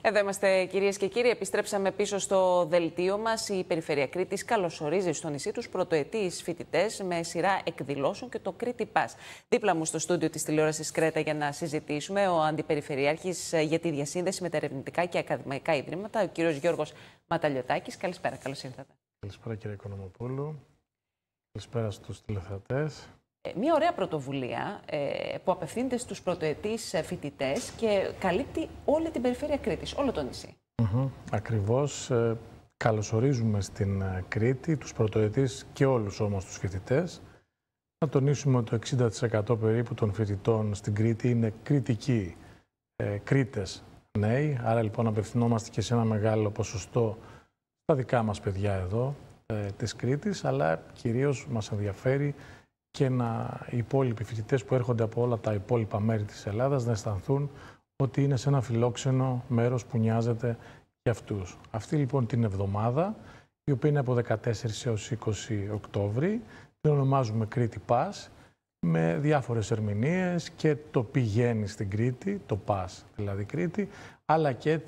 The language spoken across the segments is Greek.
Εδώ είμαστε, κυρίες και κύριοι. Επιστρέψαμε πίσω στο δελτίο μας. Η Περιφέρεια Κρήτης καλωσορίζει στο νησί τους πρωτοετής φοιτητές με σειρά εκδηλώσεων και το Κρήτη Πας. Δίπλα μου στο στούντιο της τηλεόρασης Κρέτα για να συζητήσουμε ο Αντιπεριφερειάρχης για τη διασύνδεση με τα ερευνητικά και ακαδημαϊκά ιδρύματα, ο κύριος Γιώργος Ματαλιωτάκης. Καλησπέρα, καλώς ήρθατε. Καλησπέρα, κύριε Οικονομοπούλου. Καλησπέρα στους τηλεθεατές. Μια ωραία πρωτοβουλία που απευθύνεται στους πρωτοετής φοιτητές και καλύπτει όλη την περιφέρεια Κρήτης, όλο το νησί. Ακριβώς. Καλωσορίζουμε στην Κρήτη τους πρωτοετής και όλους όμως τους φοιτητές. Να τονίσουμε ότι το 60% περίπου των φοιτητών στην Κρήτη είναι κριτικοί Κρήτες νέοι. Άρα λοιπόν απευθυνόμαστε και σε ένα μεγάλο ποσοστό στα δικά μας παιδιά εδώ της Κρήτης, αλλά κυρίως μας ενδιαφέρει και οι υπόλοιποι φοιτητές που έρχονται από όλα τα υπόλοιπα μέρη της Ελλάδας να αισθανθούν ότι είναι σε ένα φιλόξενο μέρος που νοιάζεται για αυτούς. Αυτή λοιπόν την εβδομάδα, η οποία είναι από 14 έως 20 Οκτώβρη, την ονομάζουμε Κρήτη Πας, με διάφορες ερμηνείες και το πηγαίνει στην Κρήτη, το Πας δηλαδή Κρήτη, αλλά και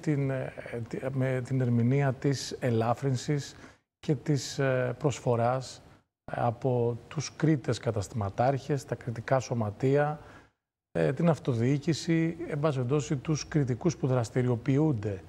με την ερμηνεία της ελάφρυνσης και της προσφοράς από τους Κρήτες καταστηματάρχες, τα κριτικά σωματεία, την αυτοδιοίκηση, εν πάση περιπτώσει τους κριτικούς που δραστηριοποιούνται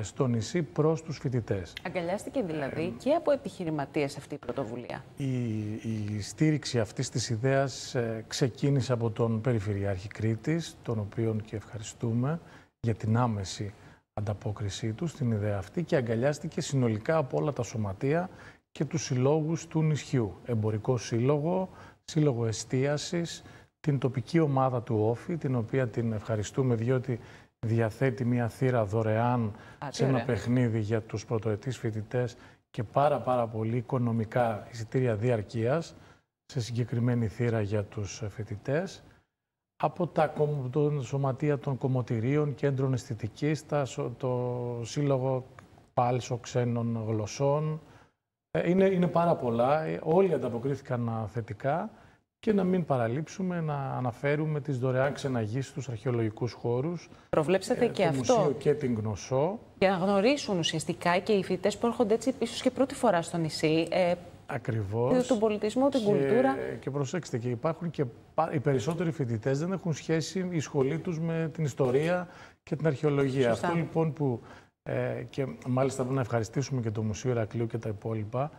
στο νησί προς τους φοιτητές. Αγκαλιάστηκε δηλαδή και από επιχειρηματίες αυτή η πρωτοβουλία. Η στήριξη αυτής της ιδέας ξεκίνησε από τον Περιφερειάρχη Κρήτης, τον οποίον και ευχαριστούμε για την άμεση ανταπόκρισή του στην ιδέα αυτή, και αγκαλιάστηκε συνολικά από όλα τα σωματεία και τους συλλόγους του νησιού. Εμπορικό σύλλογο, σύλλογο εστίασης, την τοπική ομάδα του Όφη, την οποία την ευχαριστούμε διότι διαθέτει μια θύρα δωρεάν σε ένα παιχνίδι για τους πρωτοετής φοιτητές και πάρα πολύ οικονομικά εισιτήρια διαρκείας σε συγκεκριμένη θύρα για τους φοιτητές. Από τα σωματεία των κομμωτηρίων, κέντρων αισθητικής, το Σύλλογο Πάλσο Ξένων Γλωσσών. Είναι πάρα πολλά. Όλοι ανταποκρίθηκαν θετικά και να μην παραλείψουμε να αναφέρουμε τις δωρεάν ξεναγήσεις στους αρχαιολογικούς χώρους. Προβλέψατε και το αυτό. Μουσείο και την Γνωσό. Για να γνωρίσουν ουσιαστικά και οι φοιτητές που έρχονται έτσι ίσως και πρώτη φορά στο νησί. Ακριβώς. Τον πολιτισμό, την κουλτούρα. Και προσέξτε, και υπάρχουν και οι περισσότεροι φοιτητές δεν έχουν σχέση η σχολή τους με την ιστορία και την αρχαιολογία. Σωστά. Αυτό λοιπόν που και μάλιστα πρέπει να ευχαριστήσουμε και το Μουσείο Ηρακλείου και τα υπόλοιπα,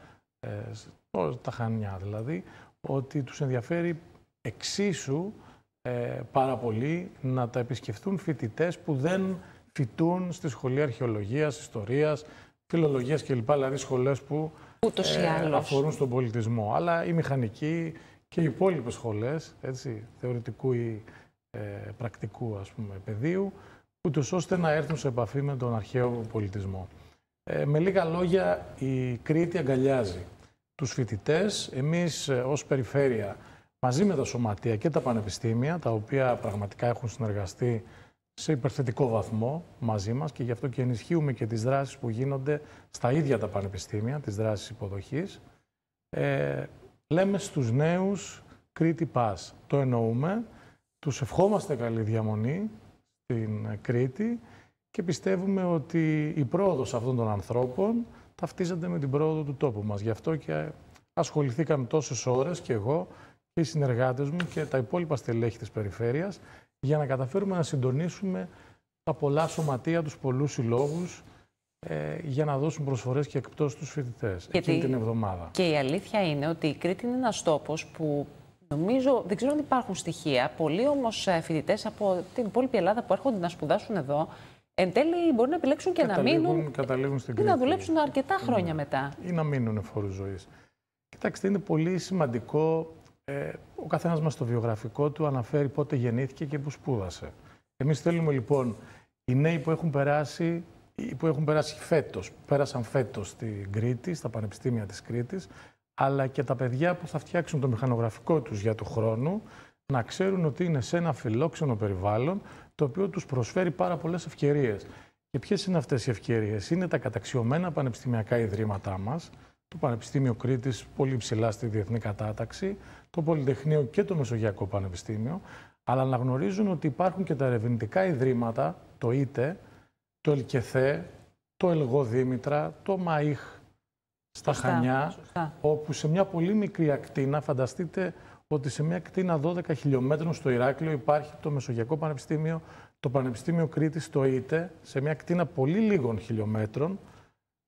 τα Χανιά δηλαδή, ότι τους ενδιαφέρει εξίσου πάρα πολύ να τα επισκεφτούν φοιτητές που δεν φοιτούν στη σχολή αρχαιολογίας, ιστορίας, φιλολογίας κλπ. Δηλαδή σχολές που αφορούν στον πολιτισμό. Αλλά η μηχανική και οι υπόλοιπες σχολές, έτσι, θεωρητικού ή πρακτικού ας πούμε, πεδίου, ούτως ώστε να έρθουν σε επαφή με τον αρχαίο πολιτισμό. Με λίγα λόγια, η Κρήτη αγκαλιάζει τους φοιτητές. Εμείς ως περιφέρεια, μαζί με τα σωματεία και τα πανεπιστήμια, τα οποία πραγματικά έχουν συνεργαστεί σε υπερθετικό βαθμό μαζί μας, και γι' αυτό και ενισχύουμε και τις δράσεις που γίνονται στα ίδια τα πανεπιστήμια, τις δράσεις υποδοχής, λέμε στους νέους Κρήτη Πας. Το εννοούμε, τους ευχόμαστε καλή διαμονή στην Κρήτη και πιστεύουμε ότι η πρόοδος αυτών των ανθρώπων ταυτίζεται με την πρόοδο του τόπου μας. Γι' αυτό και ασχοληθήκαμε τόσες ώρες και εγώ και οι συνεργάτες μου και τα υπόλοιπα στελέχη της περιφέρειας για να καταφέρουμε να συντονίσουμε τα πολλά σωματεία, τους πολλούς συλλόγους για να δώσουν προσφορές και εκπτώσεις στους φοιτητές εκείνη την εβδομάδα. Και η αλήθεια είναι ότι η Κρήτη είναι ένας τόπος που νομίζω, δεν ξέρω αν υπάρχουν στοιχεία, πολλοί όμως φοιτητές από την υπόλοιπη Ελλάδα που έρχονται να σπουδάσουν εδώ, εν τέλει μπορεί να επιλέξουν και να μείνουν στην ή να δουλέψουν αρκετά χρόνια μετά. Ή να μείνουν φόρους ζωής. Κοιτάξτε, είναι πολύ σημαντικό. Ο καθένας μας στο βιογραφικό του αναφέρει πότε γεννήθηκε και πού σπούδασε. Εμείς θέλουμε λοιπόν οι νέοι που έχουν περάσει φέτος, πέρασαν φέτος στην Κρήτη, στα πανεπιστήμια της Κρήτης, αλλά και τα παιδιά που θα φτιάξουν το μηχανογραφικό τους για του χρόνου, να ξέρουν ότι είναι σε ένα φιλόξενο περιβάλλον, το οποίο τους προσφέρει πάρα πολλές ευκαιρίες. Και ποιες είναι αυτές οι ευκαιρίες? Είναι τα καταξιωμένα πανεπιστημιακά ιδρύματά μας, το Πανεπιστήμιο Κρήτης, πολύ ψηλά στη διεθνή κατάταξη, το Πολυτεχνείο και το Μεσογειακό Πανεπιστήμιο, αλλά να γνωρίζουν ότι υπάρχουν και τα ερευνητικά ιδρύματα, το ΙΤΕ, το Ελκεθέ, το Ελγοδήμητρα, το Μαΐχ στα Χανιά, όπου σε μια πολύ μικρή ακτίνα, φανταστείτε ότι σε μια ακτίνα 12 χιλιόμετρων στο Ηράκλειο υπάρχει το Μεσογειακό Πανεπιστήμιο, το Πανεπιστήμιο Κρήτης, το ΙΤΕ, σε μια ακτίνα πολύ λίγων χιλιόμετρων,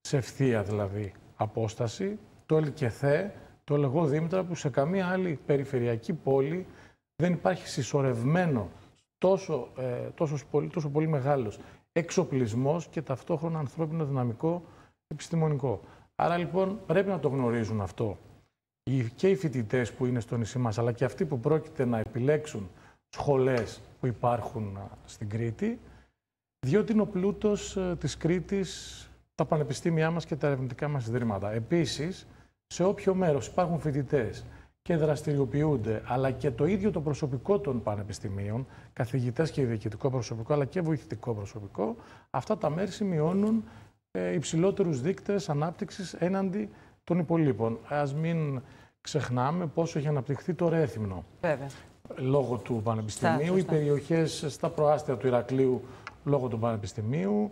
σε ευθεία δηλαδή απόσταση, το Ελκεθέ, το Ελγοδήμητρα, που σε καμία άλλη περιφερειακή πόλη δεν υπάρχει συσσωρευμένο τόσο πολύ μεγάλος εξοπλισμός και ταυτόχρονα ανθρώπινο δυναμικό επιστημονικό. Άρα λοιπόν πρέπει να το γνωρίζουν αυτό και οι φοιτητές που είναι στο νησί μας, αλλά και αυτοί που πρόκειται να επιλέξουν σχολές που υπάρχουν στην Κρήτη, διότι είναι ο πλούτος της Κρήτης, τα πανεπιστήμια μας και τα ερευνητικά μας ιδρύματα. Επίσης, σε όποιο μέρος υπάρχουν φοιτητές και δραστηριοποιούνται, αλλά και το ίδιο το προσωπικό των πανεπιστημίων, καθηγητές και διοικητικό προσωπικό, αλλά και βοηθητικό προσωπικό, αυτά τα μέρη σημειώνουν υψηλότερους δείκτες ανάπτυξης έναντι των υπολείπων. Ας μην ξεχνάμε πόσο έχει αναπτυχθεί το Ρέθυμνο. Βέβαια. Λόγω του πανεπιστημίου, οι περιοχές στα προάστια του Ηρακλείου λόγω του πανεπιστημίου,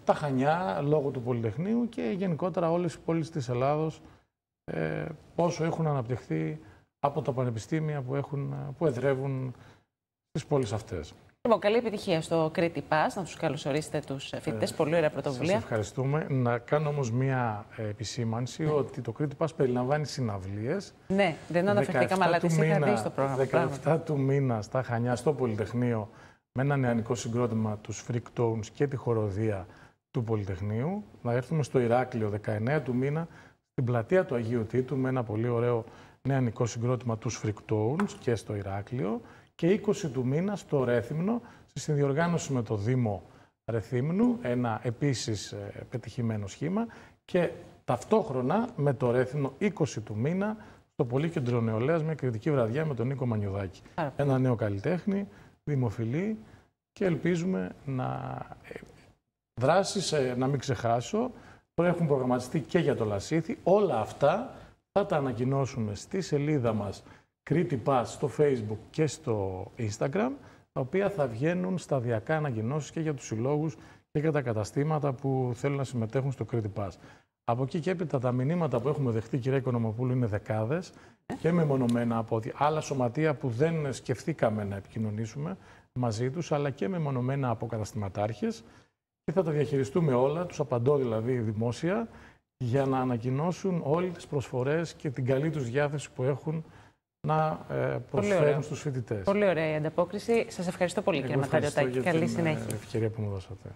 τα Χανιά λόγω του Πολυτεχνείου και γενικότερα όλες οι πόλεις της Ελλάδος πόσο έχουν αναπτυχθεί από τα πανεπιστήμια που εδρεύουν στις πόλεις αυτές. Λοιπόν, καλή επιτυχία στο Κρήτη Πας, να τους καλωσορίσετε τους φοιτητές. Πολύ ωραία πρωτοβουλία. Σας ευχαριστούμε. Να κάνω όμως μία επισήμανση ότι το Κρήτη Πας περιλαμβάνει συναυλίες. Ναι, δεν αναφερθήκαμε, αλλά τις είχα δει στο πρόγραμμα. 17 του μήνα στα Χανιά, στο Πολυτεχνείο, με ένα νεανικό συγκρότημα, τους Freak Tones και τη χοροδία του Πολυτεχνείου. Να έρθουμε στο Ηράκλειο 19 του μήνα, στην πλατεία του Αγίου Τίτου, με ένα πολύ ωραίο νεανικό συγκρότημα, τους Freak Tones και στο Ηράκλειο. Και 20 του μήνα στο Ρέθυμνο, στη συνδιοργάνωση με το Δήμο Ρεθύμνου, ένα επίσης πετυχημένο σχήμα. Και ταυτόχρονα με το Ρέθυμνο 20 του μήνα στο Πολύκεντρο Νεολαίας, μια κριτική βραδιά με τον Νίκο Μανιουδάκη. Ένα νέο καλλιτέχνη, δημοφιλή, και ελπίζουμε να δράσεις, να μην ξεχάσω, έχουν προγραμματιστεί και για το Λασίθι. Όλα αυτά θα τα ανακοινώσουμε στη σελίδα μας Κρήτη Πας στο Facebook και στο Instagram, τα οποία θα βγαίνουν σταδιακά ανακοινώσεις και για τους συλλόγους και για τα καταστήματα που θέλουν να συμμετέχουν στο Κρήτη Πας. Από εκεί και έπειτα τα μηνύματα που έχουμε δεχτεί, κυρία Οικονομοπούλου, είναι δεκάδες και μεμονωμένα από άλλα σωματεία που δεν σκεφτήκαμε να επικοινωνήσουμε μαζί τους, αλλά και μεμονωμένα από καταστηματάρχες, και θα τα διαχειριστούμε όλα, τους απαντώ δηλαδή δημόσια, για να ανακοινώσουν όλες τις προσφορές και την καλή τους διάθεση που έχουν να προσφέρουν στους φοιτητές. Πολύ ωραία η ανταπόκριση. Σας ευχαριστώ πολύ, κύριε Ματαριωτάκη. Καλή συνέχεια. Ευκαιρία που μου δώσατε.